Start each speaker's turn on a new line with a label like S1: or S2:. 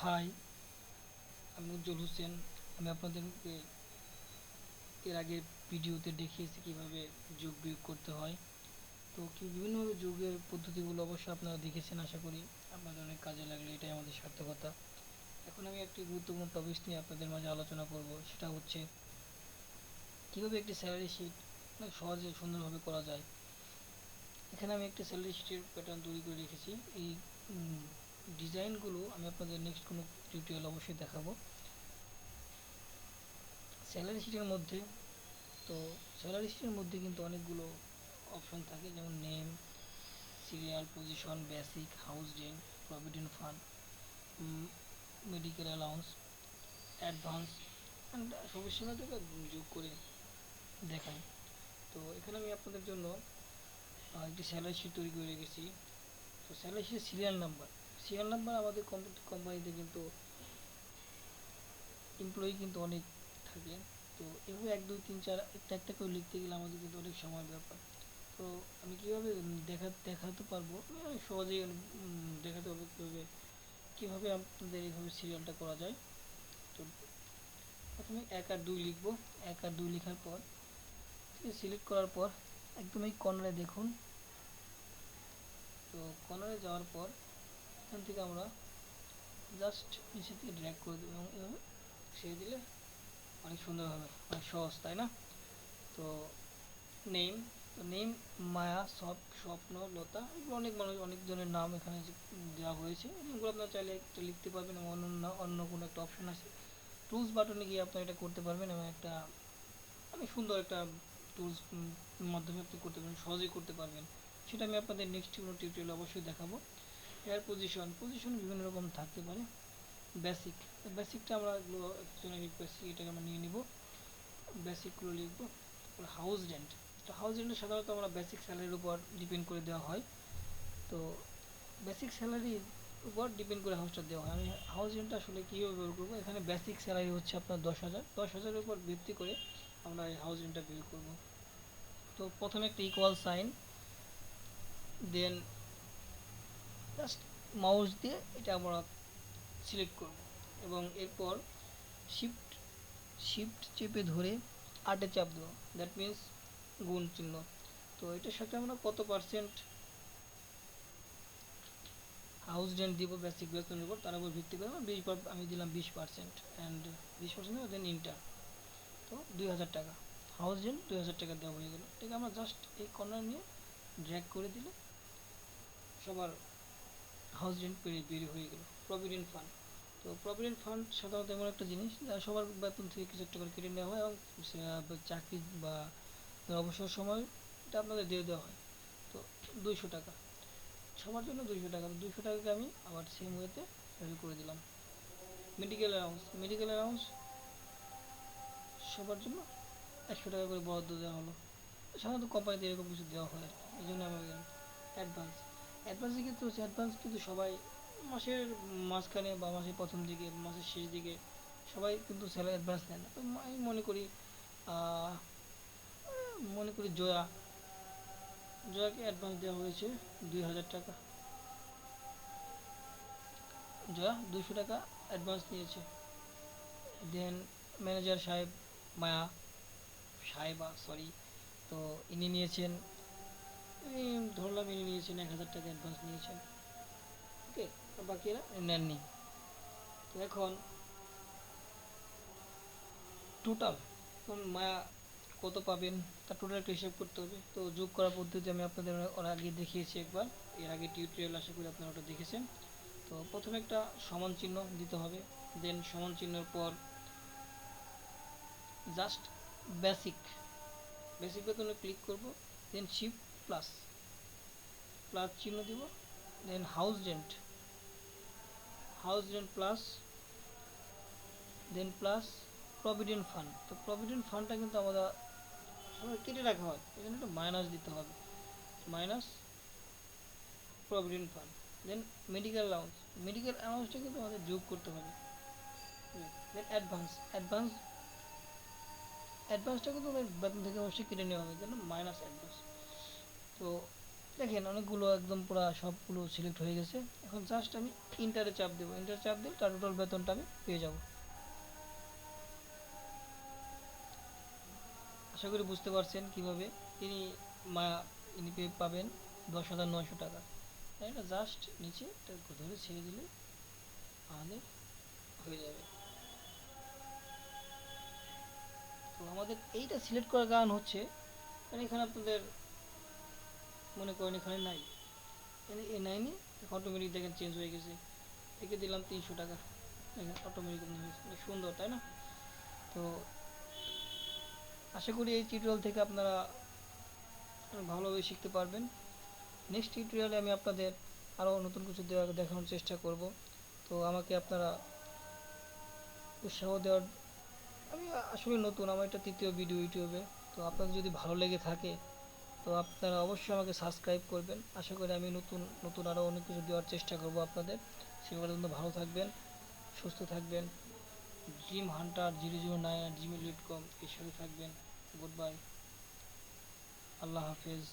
S1: High, আমি উজ্জ্বল হোসেন। আমি আপনাদেরকে এর আগের ভিডিওতে দেখিয়েছি কিভাবে যোগ বিয়োগ করতে হয়। তো বিভিন্নভাবে যোগের পদ্ধতিগুলো অবশ্যই আপনারা দেখেছেন, আশা করি আপনাদের অনেক কাজে লাগলে এটাই আমাদের সার্থকতা। এখন আমি একটি গুরুত্বপূর্ণ টপিক নিয়ে আপনাদের মাঝে আলোচনা করব, সেটা হচ্ছে কিভাবে একটি স্যালারি শিট অনেক সহজে সুন্দরভাবে করা যায়। এখানে আমি একটি স্যালারি শিটের প্যাটার্ন তৈরি করে রেখেছি। এই ডিজাইনগুলো আমি আপনাদের নেক্সট কোনো টিউটোরিয়াল অবশ্যই দেখাবো। স্যালারি শিটের মধ্যে তো স্যালারি শিটের মধ্যে কিন্তু অনেকগুলো অপশন থাকে, যেমন name, serial, position, basic, house rent, provident fund, medical allowance, advance and সবসময় যোগ করে দেখাই। তো এখানে আমি আপনাদের জন্য একটি স্যালারি শিট তৈরি করে রেখেছি। তো স্যালারি শিটের সিরিয়াল নাম্বার আমাদের কোম্পানিতে কিন্তু এমপ্লয়ি কিন্তু অনেক থাকে। তো এভাবে 1 2 3 4 একটা একটা করে লিখতে গেলে আমাদের কিন্তু অনেক সময় ব্যাপার। তো আমি কীভাবে দেখাতে পারবো, আমি অনেক সহজেই দেখাতে হবে কীভাবে আপনাদের এইভাবে সিরিয়ালটা করা যায়। তো প্রথমে 1 আর 2 লিখবো। 1 আর 2 লেখার পর সিলেক্ট করার পর একদম এই কর্নারে দেখুন। তো কর্নারে যাওয়ার পর এখান থেকে আমরা জাস্ট নিচে থেকে ড্র্যাগ করে দেবো এবং এভাবে ছেড়ে দিলে অনেক সুন্দর হবে, অনেক সহজ, তাই না? তো নেম, তো নেম মায়া, স্বপ্ন, লতা, এগুলো অনেক মানুষ অনেক জনের নাম এখানে দেওয়া হয়েছে। এগুলো আপনারা চাইলে একটা লিখতে পারবেন এবং অন্য কোনো একটা অপশন আছে, টুলস বাটনে গিয়ে আপনারা এটা করতে পারবেন এবং একটা অনেক সুন্দর একটা টুলস মাধ্যমে আপনি করতে পারবেন, সহজেই করতে পারবেন। সেটা আমি আপনাদের নেক্সট কোনো টিউটোরিয়ালে অবশ্যই দেখাবো। এর পজিশন বিভিন্ন রকম থাকতে পারে। বেসিক, বেসিকটা আমরা এগুলো একজনের বেসিক, এটাকে আমরা নিয়ে নিব, বেসিকগুলো লিখবো। তারপরে হাউস রেন্ট, তো হাউস রেন্টটা সাধারণত আমরা বেসিক স্যালারির উপর ডিপেন্ড করে দেওয়া হয়। তো বেসিক স্যালারির উপর ডিপেন্ড করে হাউসটা দেওয়া হয়। আমি হাউস রেন্টটা আসলে কীভাবে বের করবো, এখানে বেসিক স্যালারি হচ্ছে আপনার 10,000, 10,000-এর উপর ভিত্তি করে আমরা এই হাউস রেন্টটা বের করবো। তো প্রথমে একটা ইকুয়াল সাইন, দেন জাস্ট মাউস দিয়ে এটা আমরা সিলেক্ট করব এবং এরপর শিফট শিফট চেপে ধরে 8-এ চাপ দেবো, দ্যাট মিন্স গুণ চিহ্ন। তো এটার সাথে আমরা কত পার্সেন্ট হাউস রেন্ট দিব বেসিক বেতনের উপর, তার উপর ভিত্তি করে আমি দিলাম 20%, অ্যান্ড 20% দেন ইন্টার। তো 2,000 টাকা হাউস রেন্ট, 2,000 টাকা দেওয়া হয়ে গেল। এটাকে আমরা জাস্ট এই কর্নার নিয়ে ড্র্যাগ করে দিলে সবার হাউস রেন্ট বের হয়ে গেল। প্রভিডেন্ট ফান্ড, তো প্রভিডেন্ট ফান্ড সাধারণত এমন একটা জিনিস যা সবার বেতন থেকে কিছু একটা করে কেটে নেওয়া হয় এবং চাকরি বা অবসর সময় এটা আপনাদের দিয়ে দেওয়া হয়। তো 200 টাকা সবার জন্য, 200 টাকা। 200 টাকাকে আমি আবার সেম ওয়েতে করে দিলাম। মেডিকেল অ্যালাউন্স সবার জন্য 100 টাকা করে বরাদ্দ দেওয়া হলো। সাধারণত কোম্পানিতে এরকম কিছু দেওয়া হয় আর কি, এই জন্য আমি অ্যাডভান্স, অ্যাডভান্সের ক্ষেত্রে হচ্ছে অ্যাডভান্স কিন্তু সবাই মাসের মাঝখানে বা মাসের প্রথম দিকে, মাসের শেষ দিকে সবাই কিন্তু স্যালারি অ্যাডভান্স নেয় না। তো আমি মনে করি জয়াকে অ্যাডভান্স দেওয়া হয়েছে 2,000 টাকা। জয়া 200 টাকা অ্যাডভান্স নিয়েছে। দেন ম্যানেজার সাহেব, মায়া সাহেবা সরি, তো ইনি নিয়েছেন, ধরলাম ইনি নিয়েছেন 1,000 টাকা অ্যাডভান্স নিয়েছেন। ওকে, বাকিরা নেননি। তো এখন টোটাল মায়া কত পাবেন তার টোটাল একটা হিসাব করতে হবে। তো যোগ করার পদ্ধতি আমি আপনাদের ওর আগে দেখিয়েছি একবার, এর আগে টিউটোরিয়াল, আশা করি আপনারা ওটা দেখেছেন। তো প্রথমে একটা সমান চিহ্ন দিতে হবে, দেন সমান চিহ্নের পর জাস্ট বেসিক বেসিক বেতনে ক্লিক করব, দেন শিফট প্লাস প্লাস চিহ্ন দিব, দেন হাউস রেন্ট প্লাস, দেন প্লাস প্রভিডেন্ট ফান্ড। তো প্রভিডেন্ট ফান্ডটা কিন্তু আমাদের কেটে রাখা হয়, এখানে একটা মাইনাস দিতে হবে, মাইনাস প্রভিডেন্ট ফান্ড। দেন মেডিকেল অ্যালাউন্সটা কিন্তু আমাদের যোগ করতে হবে। দেন অ্যাডভান্সটা কিন্তু আমাদের বেতন থেকে অবশ্যই কেটে নেওয়া হবে, যেন মাইনাস অ্যাডভান্স। তো দেখেন অনেকগুলো একদম পুরো সবগুলো সিলেক্ট হয়ে গেছে। এখন জাস্ট আমি ইন্টারে চাপ দেবো, ইন্টারে চাপ দিলে তার টোটাল বেতনটা আমি পেয়ে যাব। আশা করি বুঝতে পারছেন কিভাবে তিনি মা ইনি পাবেন 10,900 টাকা, তাই না? জাস্ট নিচে ধরে ছেড়ে দিলে আমাদের হয়ে যাবে। তো আমাদের এইটা সিলেক্ট করার কারণ হচ্ছে, কারণ এখানে আপনাদের মনে করেন এখানে নাই, এখানে এ নাইনি, অটোমেটিক দেখেন চেঞ্জ হয়ে গেছে। লিখে দিলাম 300 টাকা, দেখেন অটোমেটিক হয়েছে, সুন্দর তাই না? তো আশা করি এই টিউটোরিয়াল থেকে আপনারা ভালোভাবে শিখতে পারবেন। নেক্সট টিউটোরিয়ালে আমি আপনাদের আরও নতুন কিছু দেখানোর চেষ্টা করব। তো আমাকে আপনারা উৎসাহ দেওয়ার, আমি আসলে নতুন, আমার এটা তৃতীয় ভিডিও ইউটিউবে। তো আপনাদের যদি ভালো লেগে থাকে তো আপনারা অবশ্যই আমাকে সাবস্ক্রাইব করবেন। আশা করি আমি নতুন নতুন আরও অনেক কিছু দেওয়ার চেষ্টা করব আপনাদের। সে পর্যন্ত ভালো থাকবেন, সুস্থ থাকবেন। dreamhunter009@gmail.com এই সাথে থাকবেন। গুড বাই, আল্লাহ হাফেজ।